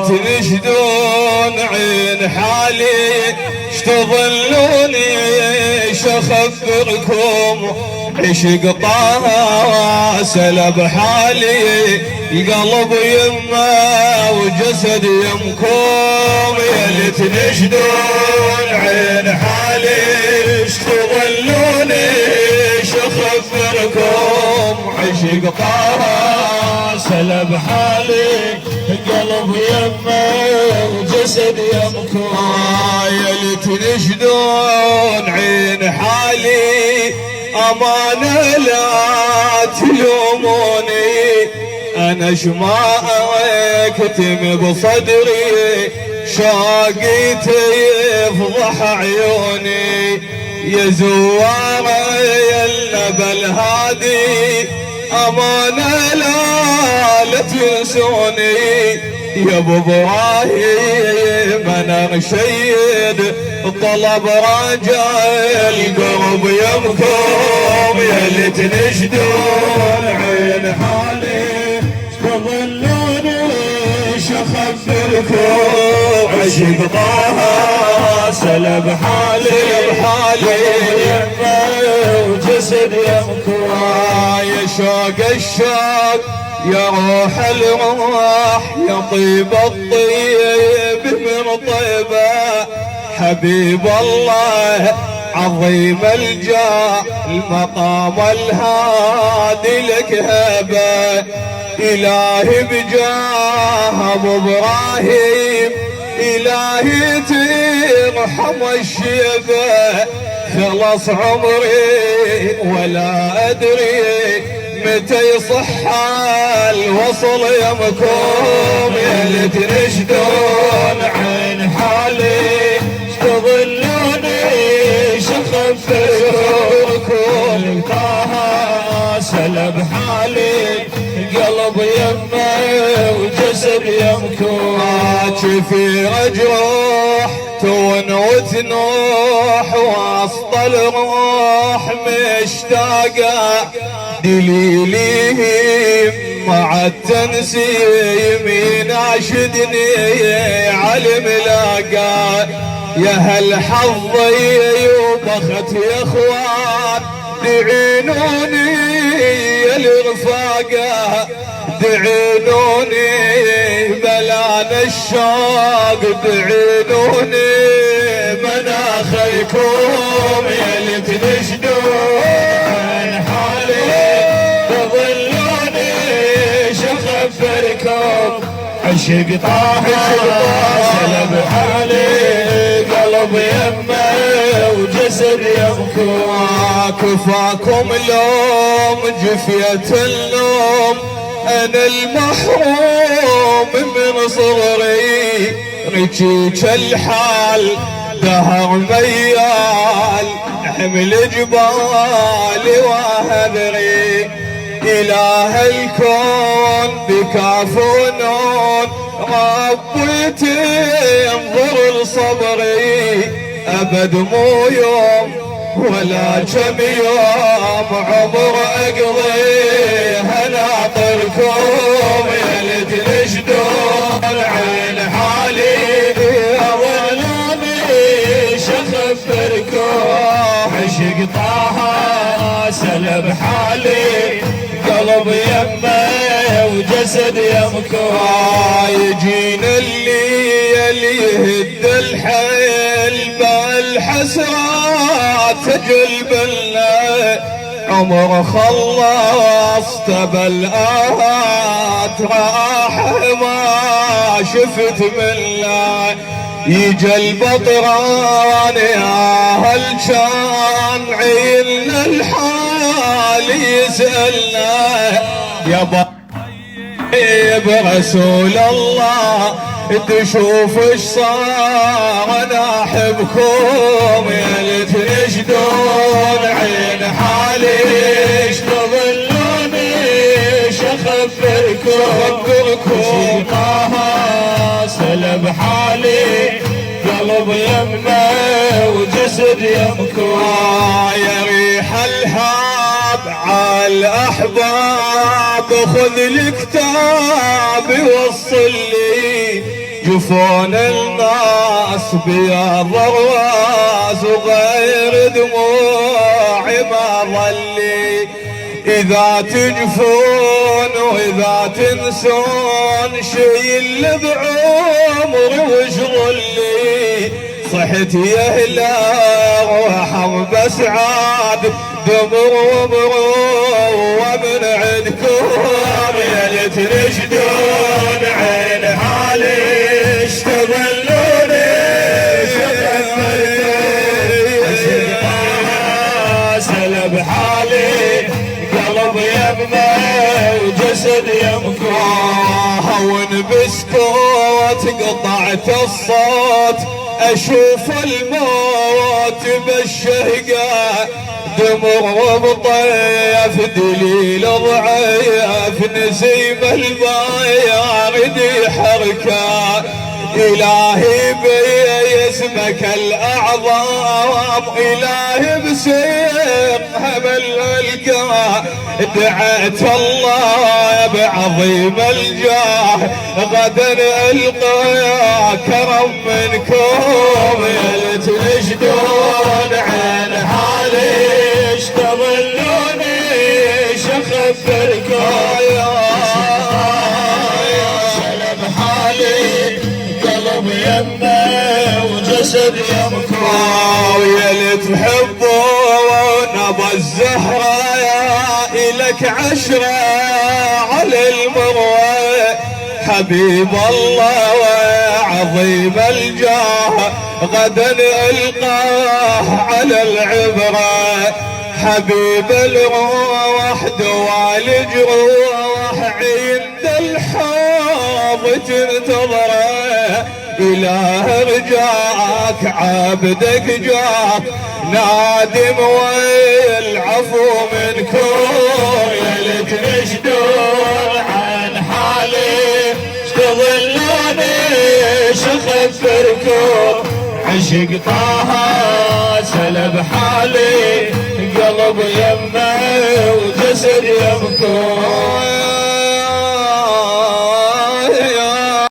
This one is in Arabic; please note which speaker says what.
Speaker 1: تنشدون عين حالي شتظلوني شخبركم عشق طه سلب حالي القلب يمه وجسد يمكم يلي تنشدون عين حالي شتظلوني شخبركم عشق طه سلب حالي القلب يمه وجسد يمكم يلي تنشدون عين حالي أمانة لا تلوموني أنا شما أكتم بصدري شاقيتي يفضح عيوني يا زوارة يا النبى الهادي أمانة لا تنسوني يا ابو ابراهيم انا رشيد طلب رجاء القرب يمكم يلي تنشدون عين حالي تظلوني شخبركم عشق طه سلب حالي وجسد يمكم يا شوق الشوق يا روح الروح يا طيب الطيب من طيبه حبيب الله عظيم الجاه المقام الهادي لك هبه الهي بجاه ابو ابراهيم الهي ترحم الشيبه خلص عمري ولا ادري متى يصح الوصل يمكم يلي تنشدون عين حالي تظلوني شخبركم طه سلب حالي قلب يمه وجسد يمكم شفي اجروح تون وتنوح وسط الروح مشتاقه دليليهم مع التنسيم يناشدني على ملاقا يا هالحظي وبخت يا اخوان دعينوني يا الرفاقه دعينوني بلان الشوق دعينوني مناخيكم يا اللي تنشدون عشق طه سلب حالي قلب يمه وجسد يمكم كفاكم لوم جفية اللوم انا المحروم من صغري رجيك الحال دهر ميال حمل جبالي وهذري إله الكون بكاف ونون ربيتي انظر لصبري أبد مو يوم ولا كم يوم عمر أقضيه ناطركم يلي تنشدون عين حالي أظلوني شخبركم عشق طه سلب حالي قلب يمه وجسد يمكم يجينا اللي يهد الحيل بالحسرات تجلب لنا عمر خلصت بالآهات راح ما شفت منه يجي البطران يا هل كان عيلنا الحال يسألنا يا طيب رسول الله تشوف ايش صار انا احبكم يا تنشدون عين حالي ايش تظلوني شخبركم طه سلب حالي قلب يمه وجسد يمكم يا ريح الهاب عالاحباب خذ الكتاب وصل لي جفون الناس بياض الراس وغير دموعي ما ظلي. إذا تجفون وإذا تنسون شي اللي بعمري وشغلي. صحت يا هلا وحم بسعاد دمر ومرور ومن عندكم يا ليت ترشدون عين حالي اشتغلوني سلب حالي قلب يمه وجسد يمكم. هون بسكوت قطعت الصوت اشوف الموت بالشهقة دمر وبطيف دليل ضعيف نسيم البايارد حركة. إلهي بي اسمك الأعظم إلهي بسيق همل القاه. دعيت الله بعظيم الجاه غدا القى كرم منكم. يا تنشدون عين حالي اشتغلوني شخبركم. سلب حالي قلب يمه وجسد يمكم. ويا اللي تحبون ابو الزهره إلك عشرة على المروة. حبيب الله وعظيم الجاه غدا القاه على العبرة. حبيب الروح دوال جروح عند الحوض تنتظره. إله رجاك عبدك جاك نادم والعفو منكم. يا اللي تنشدون عن حالي اشتغلوني شخبركم. عشق طه سلب حالي قلب يمه وجسد يمكم.